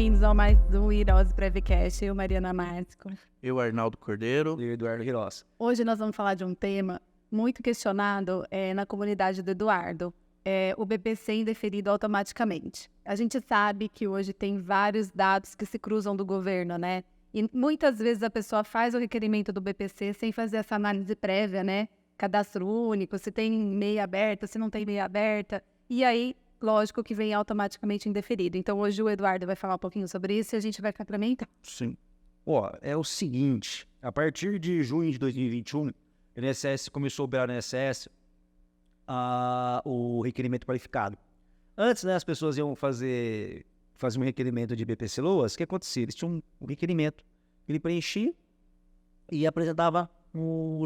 bem-vindos ao mais um Irose Prevcast. Eu, Mariana Márcio. Eu, Arnaldo Cordeiro. E o Eduardo Hirosa. Hoje nós vamos falar de um tema muito questionado na comunidade do Eduardo. O BPC indeferido automaticamente. A gente sabe que hoje tem vários dados que se cruzam do governo, né? E muitas vezes a pessoa faz o requerimento do BPC sem fazer essa análise prévia, né? Cadastro único, se tem meia aberta, se não tem meia aberta. E aí, lógico que vem automaticamente indeferido. Então, hoje o Eduardo vai falar um pouquinho sobre isso e a gente vai complementar. Sim. Ó, é o seguinte, a partir de junho de 2021, o INSS começou a operar no INSS o requerimento qualificado. Antes, né, as pessoas iam fazer um requerimento de BPC Loas, o que acontecia? Eles tinham um requerimento, ele preenchia e apresentava,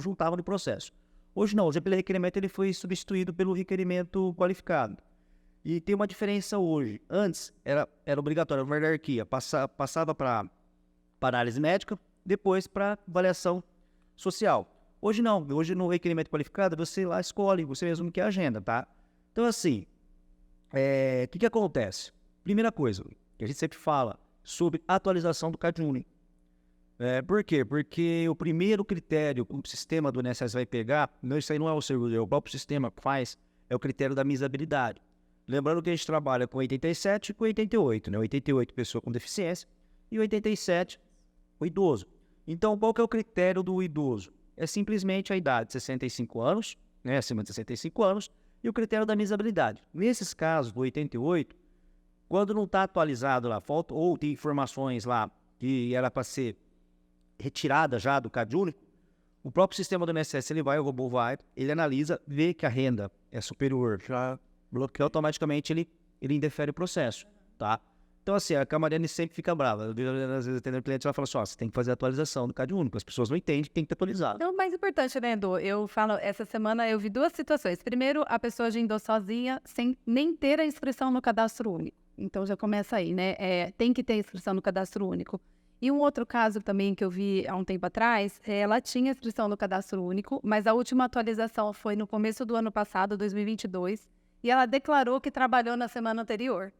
juntava no processo. Hoje não, hoje pelo requerimento ele foi substituído pelo requerimento qualificado. E tem uma diferença hoje. Antes era obrigatório, uma hierarquia, passava para análise médica, depois para avaliação social. Hoje não, hoje no requerimento qualificado você lá escolhe, você mesmo que é a agenda, tá? Então assim, o que acontece? Primeira coisa, que a gente sempre fala sobre atualização do CAD único. Por quê? Porque o primeiro critério que o sistema do INSS vai pegar, isso aí não é o servidor, é o próprio sistema que faz, é o critério da misabilidade. Lembrando que a gente trabalha com 87 e com 88, né? 88 pessoa com deficiência e 87 o idoso. Então, qual que é o critério do idoso? É simplesmente a idade, 65 anos, né? Acima de 65 anos, e o critério da misabilidade. Nesses casos, do 88, quando não está atualizado lá, falta, ou tem informações lá que era para ser retirada já do CAD único, o próprio sistema do INSS, o robô vai, ele analisa, vê que a renda é superior, já bloqueia automaticamente, ele indefere o processo, tá? Então, assim, a Camariane sempre fica brava. Às vezes, atendendo o cliente, ela fala assim, você tem que fazer a atualização do CAD único. As pessoas não entendem que tem que ter atualizado. Então, o mais importante, né, Edu? Eu falo, essa semana eu vi duas situações. Primeiro, a pessoa agendou sozinha, sem nem ter a inscrição no cadastro único. Então, já começa aí, né? Tem que ter a inscrição no cadastro único. E um outro caso também que eu vi há um tempo atrás, ela tinha inscrição no cadastro único, mas a última atualização foi no começo do ano passado, 2022, e ela declarou que trabalhou na semana anterior.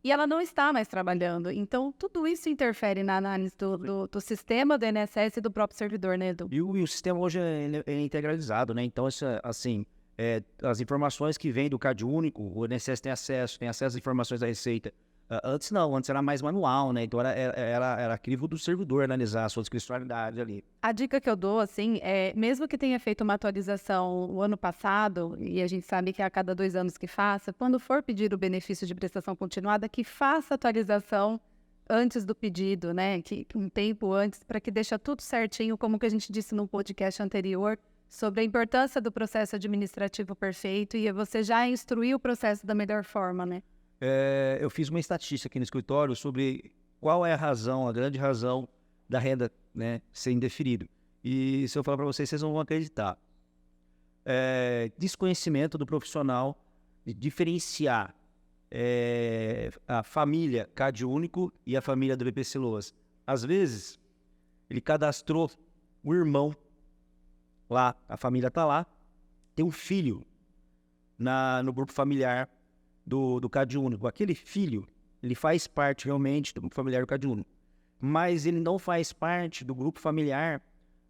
E ela não está mais trabalhando. Então, tudo isso interfere na análise do sistema do INSS e do próprio servidor, né, Edu? E o sistema hoje é integralizado, né? Então, assim, as informações que vêm do CAD único, o INSS tem acesso às informações da Receita. Antes não, antes era mais manual, né? Então era crivo do servidor analisar a sua discricionalidade ali. A dica que eu dou, assim, mesmo que tenha feito uma atualização o ano passado, e a gente sabe que é a cada 2 anos que faça, quando for pedir o benefício de prestação continuada, que faça a atualização antes do pedido, né? Um tempo antes, para que deixe tudo certinho, como que a gente disse no podcast anterior, sobre a importância do processo administrativo perfeito e você já instruir o processo da melhor forma, né? Eu fiz uma estatística aqui no escritório sobre qual é a grande razão da renda, né, ser indeferido. E se eu falar para vocês, vocês não vão acreditar. Desconhecimento do profissional de diferenciar a família CAD único e a família do BPC Loas. Às vezes, ele cadastrou o irmão lá, a família está lá, tem um filho no grupo familiar do CAD único. Aquele filho, ele faz parte realmente do grupo familiar do CAD único, mas ele não faz parte do grupo familiar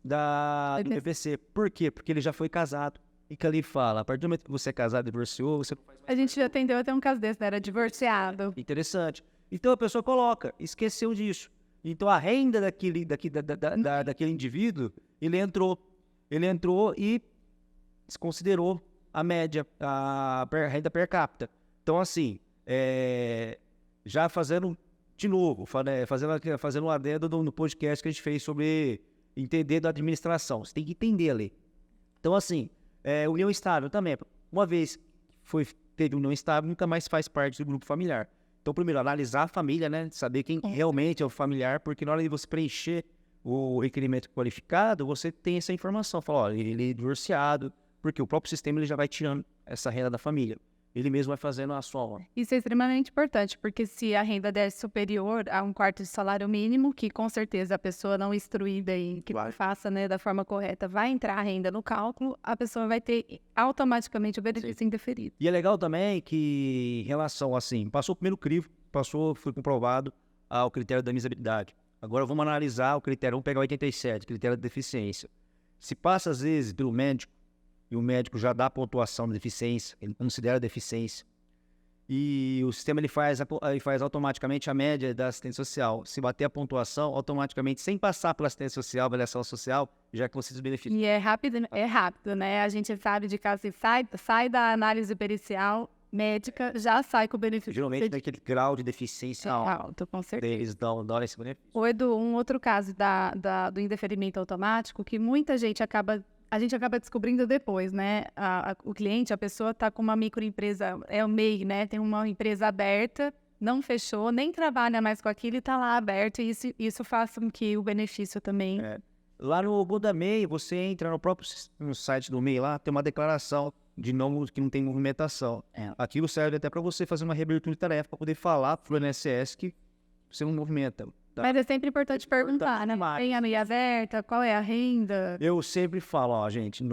do BPC. Por quê? Porque ele já foi casado. E que ali fala, a partir do momento que você é casado, divorciou, você não faz mais. A gente já atendeu até um caso desse, né? Era divorciado. Interessante. Então a pessoa coloca, esqueceu disso. Então a renda daquele indivíduo, ele entrou e desconsiderou a média, a renda per capita. Então, assim, já fazendo de novo, fazendo um adendo no podcast que a gente fez sobre entender da administração. Você tem que entender a lei. Então, assim, união estável também. Uma vez teve união estável, nunca mais faz parte do grupo familiar. Então, primeiro, analisar a família, né? Saber quem realmente é o familiar, porque na hora de você preencher o requerimento qualificado, você tem essa informação. Fala, olha, ele é divorciado, porque o próprio sistema ele já vai tirando essa renda da família. Ele mesmo vai fazendo a soma. Isso é extremamente importante, porque se a renda der superior a 1/4 de salário mínimo, que com certeza a pessoa não instruída e que faça, né, da forma correta, vai entrar a renda no cálculo, a pessoa vai ter automaticamente o benefício indeferido. E é legal também que, em relação assim, passou o primeiro crivo, foi comprovado, ao critério da admissibilidade. Agora vamos analisar o critério, vamos pegar o 87, critério de deficiência. Se passa às vezes pelo médico, e o médico já dá a pontuação de deficiência, ele considera a deficiência, e o sistema ele faz automaticamente a média da assistência social. Se bater a pontuação, automaticamente, sem passar pela assistência social, avaliação social, já que você se beneficia. E é rápido, né? A gente sabe de caso que sai da análise pericial médica, já sai com o benefício. Geralmente tem aquele grau de deficiência alto, com certeza. Eles dão esse benefício. O Edu, um outro caso do indeferimento automático, que muita gente a gente acaba descobrindo depois, né? O cliente, a pessoa está com uma microempresa, é o MEI, né? Tem uma empresa aberta, não fechou, nem trabalha mais com aquilo e está lá aberto, e isso faz com que o benefício também... Lá no Buda MEI, você entra no site do MEI lá, tem uma declaração de que não tem movimentação. Aquilo serve até para você fazer uma reabertura de tarefa, para poder falar para o INSS que você não movimenta. Tá? Mas é sempre importante perguntar, né? Tem a MEI aberta, qual é a renda? Eu sempre falo, ó, gente,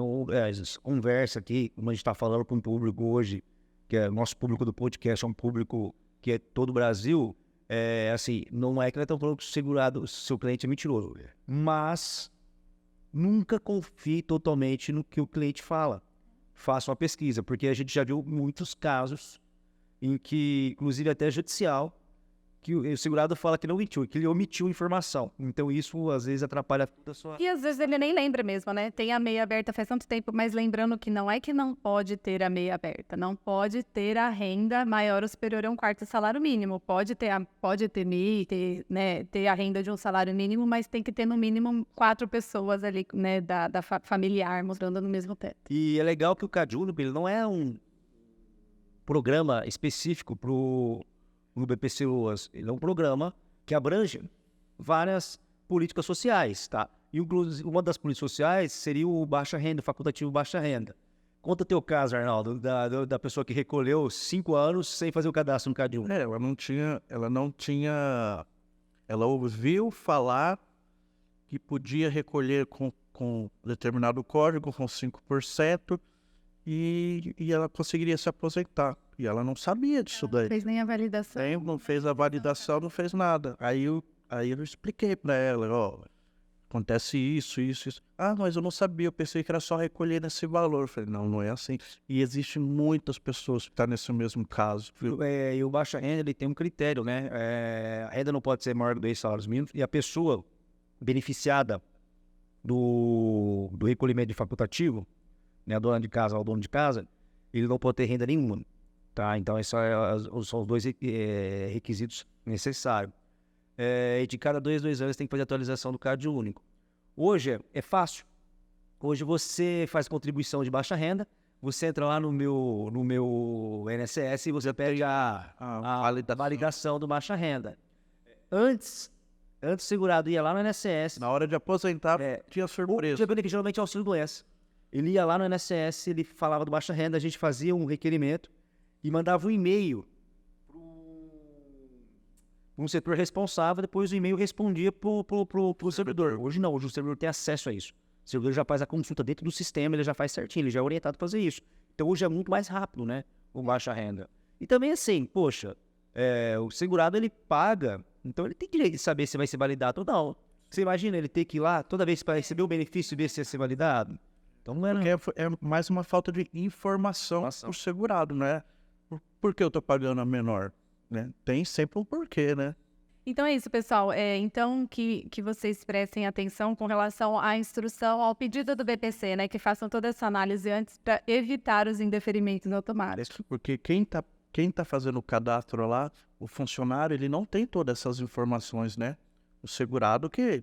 conversa aqui, como a gente está falando com o público hoje, que é nosso público do podcast, é um público que é todo o Brasil, assim, não é que nós estamos falando que o segurado, seu cliente é mentiroso, mas nunca confie totalmente no que o cliente fala. Faça uma pesquisa, porque a gente já viu muitos casos em que, inclusive até judicial, que o segurado fala que não mentiu, que ele omitiu informação. Então isso, às vezes, atrapalha toda a sua... E às vezes ele nem lembra mesmo, né? Tem a MEI aberta faz tanto tempo, mas lembrando que não é que não pode ter a MEI aberta, não pode ter a renda maior ou superior a 1/4 do salário mínimo. Pode ter MEI, ter a renda de um salário mínimo, mas tem que ter no mínimo 4 pessoas ali, né, da familiar, morando no mesmo teto. E é legal que o CadÚnico, ele não é um programa específico para o BPC Loas, ele é um programa que abrange várias políticas sociais, tá? E inclusive uma das políticas sociais seria o baixa renda, o facultativo baixa renda. Conta teu caso, Arnaldo, da pessoa que recolheu 5 anos sem fazer o cadastro no CadÚnico. Ela ouviu falar que podia recolher com determinado código, com 5%, e ela conseguiria se aposentar. E ela não sabia disso daí. Não fez nem a validação. Não fez a validação, não fez nada. Aí eu expliquei para ela, ó, acontece isso. Ah, mas eu não sabia, eu pensei que era só recolher nesse valor. Eu falei, não é assim. E existem muitas pessoas que estão nesse mesmo caso. E o baixa renda, ele tem um critério, né? A renda não pode ser maior do que 2 salários mínimos, e a pessoa beneficiada do recolhimento de facultativo, né, a dona de casa ou o dono de casa, ele não pode ter renda nenhuma. Tá? Então, esses são os 2 requisitos necessários. E de cada 2 anos tem que fazer a atualização do CadÚnico. Hoje é fácil. Hoje você faz contribuição de baixa renda, você entra lá no meu INSS e você pega a validação do baixa renda. Antes o segurado ia lá no INSS. Na hora de aposentar, tinha surpresa. Tinha benefício, geralmente, auxílio-doença. Ele ia lá no INSS, ele falava do baixa renda, a gente fazia um requerimento e mandava um e-mail para um setor responsável, depois o e-mail respondia para o servidor. Hoje não, hoje o servidor tem acesso a isso. O servidor já faz a consulta dentro do sistema, ele já faz certinho, ele já é orientado a fazer isso. Então hoje é muito mais rápido, né, o baixa renda. E também assim, poxa, o segurado ele paga, então ele tem direito de saber se vai ser validado ou não. Você imagina ele ter que ir lá toda vez para receber o benefício ver se ia ser validado? Então não era... Porque é mais uma falta de informação para o segurado, né? Por que eu tô pagando a menor? Né? Tem sempre um porquê, né? Então é isso, pessoal. Então que vocês prestem atenção com relação à instrução, ao pedido do BPC, né? Que façam toda essa análise antes para evitar os indeferimentos automáticos. Porque quem tá fazendo o cadastro lá, o funcionário, ele não tem todas essas informações, né? O segurado que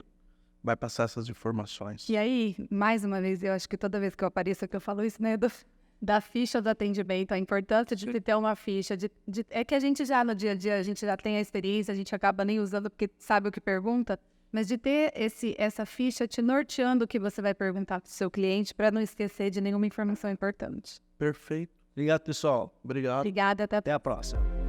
vai passar essas informações. E aí, mais uma vez, eu acho que toda vez que eu apareço aqui eu falo isso, né? Da ficha do atendimento, a importância de ter uma ficha. É que a gente já, no dia a dia, a gente já tem a experiência, a gente acaba nem usando porque sabe o que pergunta, mas de ter essa ficha te norteando o que você vai perguntar para o seu cliente para não esquecer de nenhuma informação importante. Perfeito. Obrigado, pessoal. Obrigado. Obrigada, Até a próxima.